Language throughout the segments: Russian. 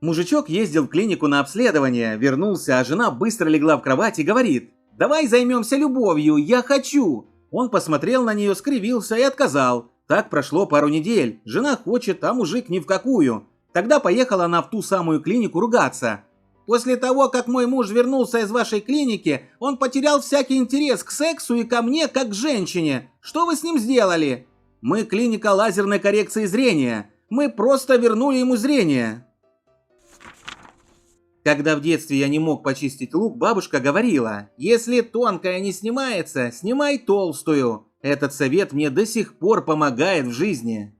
Мужичок ездил в клинику на обследование, вернулся, а жена быстро легла в кровать и говорит: «Давай займемся любовью, я хочу!» Он посмотрел на нее, скривился и отказал. Так прошло пару недель. Жена хочет, а мужик ни в какую. Тогда поехала она в ту самую клинику ругаться. «После того, как мой муж вернулся из вашей клиники, он потерял всякий интерес к сексу и ко мне, как к женщине. Что вы с ним сделали?» «Мы клиника лазерной коррекции зрения. Мы просто вернули ему зрение». Когда в детстве я не мог почистить лук, бабушка говорила: «Если тонкая не снимается, снимай толстую». Этот совет мне до сих пор помогает в жизни.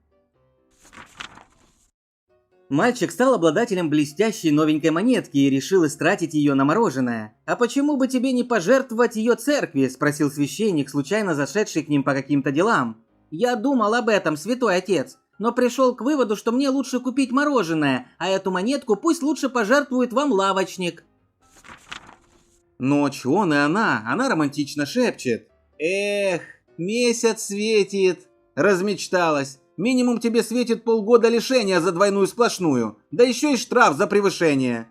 Мальчик стал обладателем блестящей новенькой монетки и решил истратить ее на мороженое. «А почему бы тебе не пожертвовать ее церкви?» – спросил священник, случайно зашедший к ним по каким-то делам. «Я думал об этом, святой отец, но пришел к выводу, что мне лучше купить мороженое, а эту монетку пусть лучше пожертвует вам лавочник». Ночь, он и она романтично шепчет: «Эх, месяц светит». Размечталась. Минимум тебе светит полгода лишения за двойную сплошную, да еще и штраф за превышение.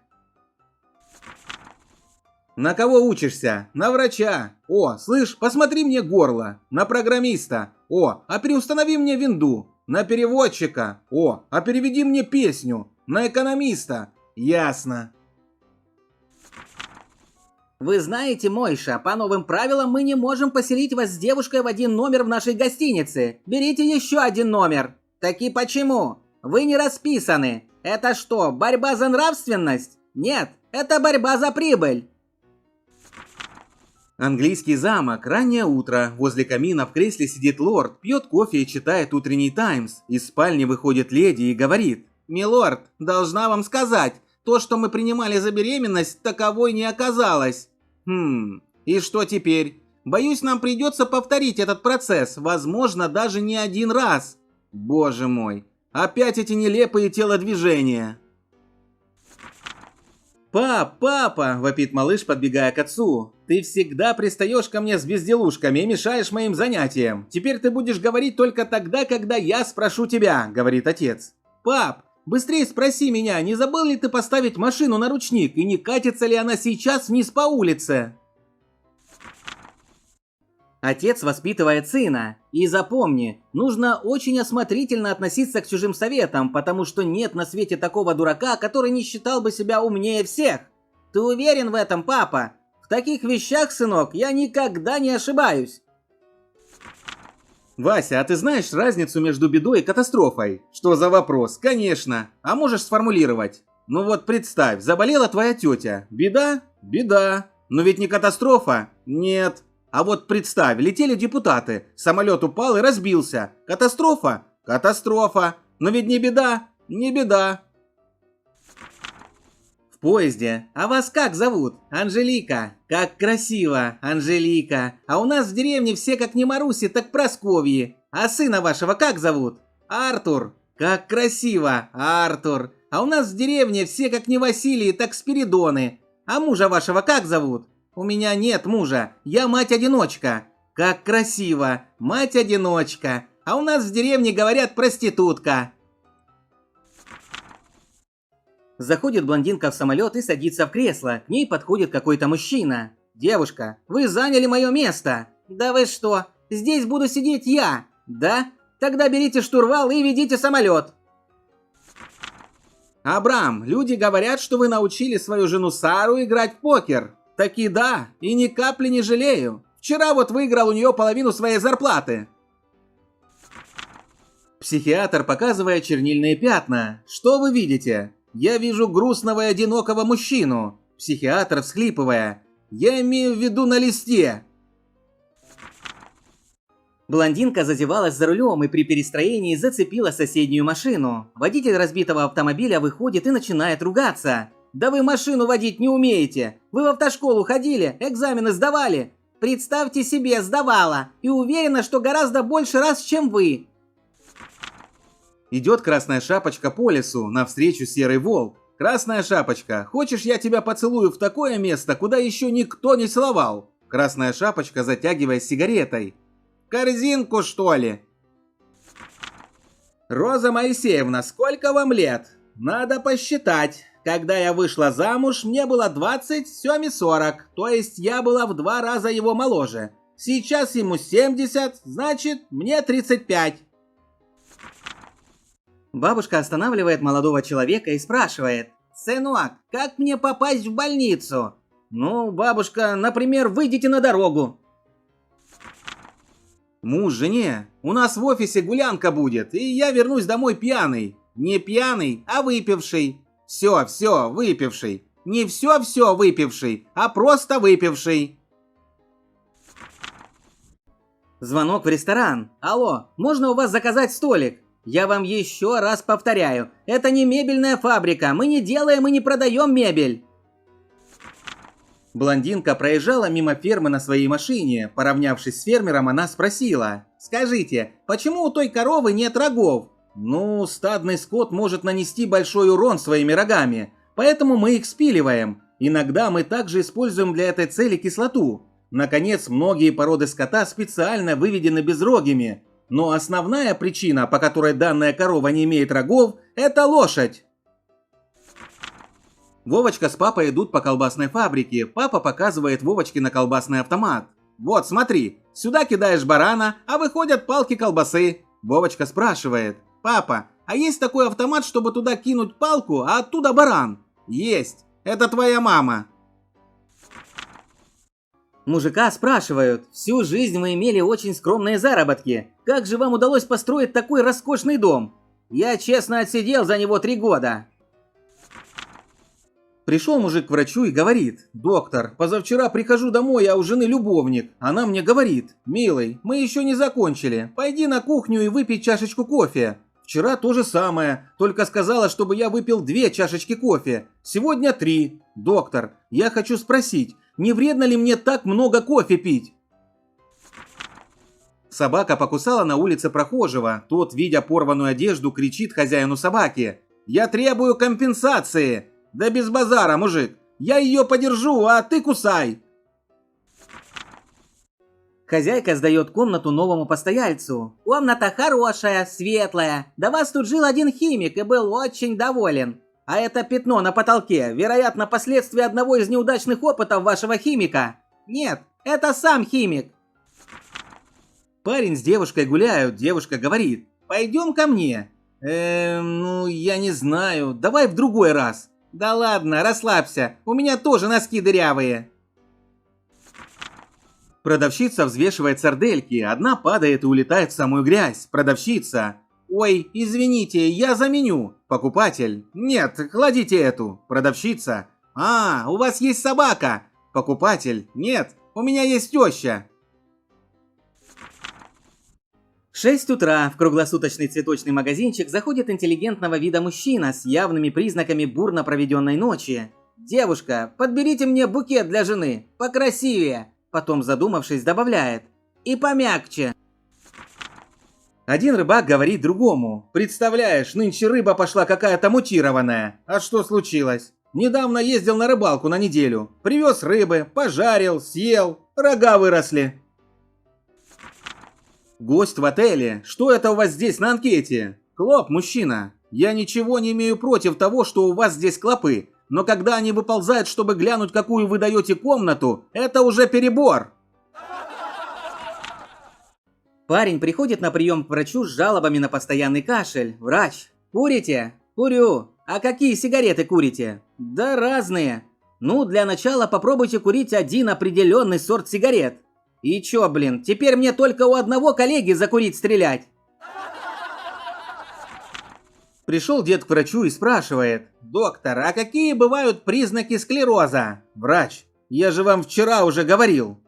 На кого учишься? На врача. О, слышь, посмотри мне горло. На программиста. О, а переустанови мне винду. На переводчика. О, а переведи мне песню. На экономиста. Ясно. Вы знаете, Мойша, по новым правилам мы не можем поселить вас с девушкой в один номер в нашей гостинице. Берите еще один номер. Таки почему? Вы не расписаны. Это что, борьба за нравственность? Нет, это борьба за прибыль. Английский замок, раннее утро. Возле камина в кресле сидит лорд, пьет кофе и читает утренний Таймс. Из спальни выходит леди и говорит: «Милорд, должна вам сказать, то, что мы принимали за беременность, таковой не оказалось». И что теперь? Боюсь, нам придется повторить этот процесс, возможно, даже не один раз. Боже мой, опять эти нелепые телодвижения. «Папа!» – вопит малыш, подбегая к отцу. «Ты всегда пристаешь ко мне с безделушками и мешаешь моим занятиям. Теперь ты будешь говорить только тогда, когда я спрошу тебя», – говорит отец. «Пап, быстрее спроси меня, не забыл ли ты поставить машину на ручник и не катится ли она сейчас вниз по улице?» Отец воспитывает сына. И запомни, нужно очень осмотрительно относиться к чужим советам, потому что нет на свете такого дурака, который не считал бы себя умнее всех. Ты уверен в этом, папа? В таких вещах, сынок, я никогда не ошибаюсь. Вася, а ты знаешь разницу между бедой и катастрофой? Что за вопрос? Конечно. А можешь сформулировать? Ну вот представь, заболела твоя тетя. Беда? Беда. Но ведь не катастрофа? Нет. А вот представь, летели депутаты, самолет упал и разбился. Катастрофа? Катастрофа. Но ведь не беда? Не беда. В поезде. А вас как зовут? Анжелика. Как красиво, Анжелика. А у нас в деревне все как не Маруси, так Прасковьи. А сына вашего как зовут? Артур. Как красиво, Артур. А у нас в деревне все как не Василий, так Спиридоны. А мужа вашего как зовут? У меня нет мужа, я мать-одиночка. Как красиво, мать-одиночка. А у нас в деревне говорят проститутка. Заходит блондинка в самолет и садится в кресло. К ней подходит какой-то мужчина. «Девушка, вы заняли мое место». «Да вы что, здесь буду сидеть я». «Да? Тогда берите штурвал и ведите самолет». «Абрам, люди говорят, что вы научили свою жену Сару играть в покер». «Таки да, и ни капли не жалею. Вчера вот выиграл у нее половину своей зарплаты». Психиатр показывает чернильные пятна. «Что вы видите?» «Я вижу грустного и одинокого мужчину». Психиатр, всхлипывая: «Я имею в виду на листе». Блондинка зазевалась за рулем и при перестроении зацепила соседнюю машину. Водитель разбитого автомобиля выходит и начинает ругаться. «Да вы машину водить не умеете! Вы в автошколу ходили, экзамены сдавали!» «Представьте себе, сдавала! И уверена, что гораздо больше раз, чем вы!» Идет Красная Шапочка по лесу, навстречу Серый Волк. «Красная Шапочка, хочешь, я тебя поцелую в такое место, куда еще никто не целовал?» Красная Шапочка, затягиваясь сигаретой: «Корзинку, что ли?» «Роза Моисеевна, сколько вам лет? Надо посчитать. Когда я вышла замуж, мне было 20, Семе 40, то есть я была в 2 раза его моложе. Сейчас ему 70, значит, мне 35. Бабушка останавливает молодого человека и спрашивает: «Сынок, как мне попасть в больницу?» Ну, бабушка, например, выйдите на дорогу. Муж жене, у нас в офисе гулянка будет, и я вернусь домой пьяный. Не пьяный, а выпивший. Все, выпивший. Не все выпивший, а просто выпивший. Звонок в ресторан. «Алло, можно у вас заказать столик?» «Я вам еще раз повторяю, это не мебельная фабрика, мы не делаем и не продаем мебель». Блондинка проезжала мимо фермы на своей машине. Поравнявшись с фермером, она спросила: «Скажите, почему у той коровы нет рогов?» «Ну, стадный скот может нанести большой урон своими рогами, поэтому мы их спиливаем. Иногда мы также используем для этой цели кислоту. Наконец, многие породы скота специально выведены безрогими. Но основная причина, по которой данная корова не имеет рогов, это лошадь». Вовочка с папой идут по колбасной фабрике. Папа показывает Вовочке на колбасный автомат. «Вот, смотри, сюда кидаешь барана, а выходят палки колбасы». Вовочка спрашивает: «Папа, а есть такой автомат, чтобы туда кинуть палку, а оттуда баран?» «Есть, это твоя мама». Мужика спрашивают: «Всю жизнь вы имели очень скромные заработки. Как же вам удалось построить такой роскошный дом?» «Я честно отсидел за него 3 года». Пришел мужик к врачу и говорит: «Доктор, позавчера прихожу домой, а у жены любовник. Она мне говорит: милый, мы еще не закончили. Пойди на кухню и выпей чашечку кофе. Вчера то же самое, только сказала, чтобы я выпил 2 чашечки кофе. Сегодня 3. Доктор, я хочу спросить, не вредно ли мне так много кофе пить?» Собака покусала на улице прохожего. Тот, видя порванную одежду, кричит хозяину собаки: «Я требую компенсации!» «Да без базара, мужик! Я ее подержу, а ты кусай!» Хозяйка сдает комнату новому постояльцу. «Комната хорошая, светлая. До вас тут жил один химик и был очень доволен. А это пятно на потолке, вероятно, последствия одного из неудачных опытов вашего химика». «Нет, это сам химик». Парень с девушкой гуляют, девушка говорит: «Пойдем ко мне». Ну, я не знаю, давай в другой раз». «Да ладно, расслабься, у меня тоже носки дырявые». Продавщица взвешивает сардельки, одна падает и улетает в самую грязь. Продавщица: «Ой, извините, я заменю». Покупатель: «Нет, кладите эту». Продавщица: «А, у вас есть собака». Покупатель: «Нет, у меня есть теща». 6 утра в круглосуточный цветочный магазинчик заходит интеллигентного вида мужчина с явными признаками бурно проведенной ночи. «Девушка, подберите мне букет для жены, покрасивее». Потом, задумавшись, добавляет: «И помягче». Один рыбак говорит другому: «Представляешь, нынче рыба пошла какая-то мутированная. А что случилось? Недавно ездил на рыбалку на неделю. Привез рыбы, пожарил, съел, рога выросли». Гость в отеле: «Что это у вас здесь на анкете?» «Клоп, мужчина. Я ничего не имею против того, что у вас здесь клопы, но когда они выползают, чтобы глянуть, какую вы даете комнату, это уже перебор». Парень приходит на прием к врачу с жалобами на постоянный кашель. Врач: «Курите?» «Курю». «А какие сигареты курите?» «Да разные». «Ну, для начала попробуйте курить один определенный сорт сигарет». «И чё, блин, теперь мне только у одного коллеги закурить стрелять?» Пришел дед к врачу и спрашивает: «Доктор, а какие бывают признаки склероза?» Врач: «Я же вам вчера уже говорил».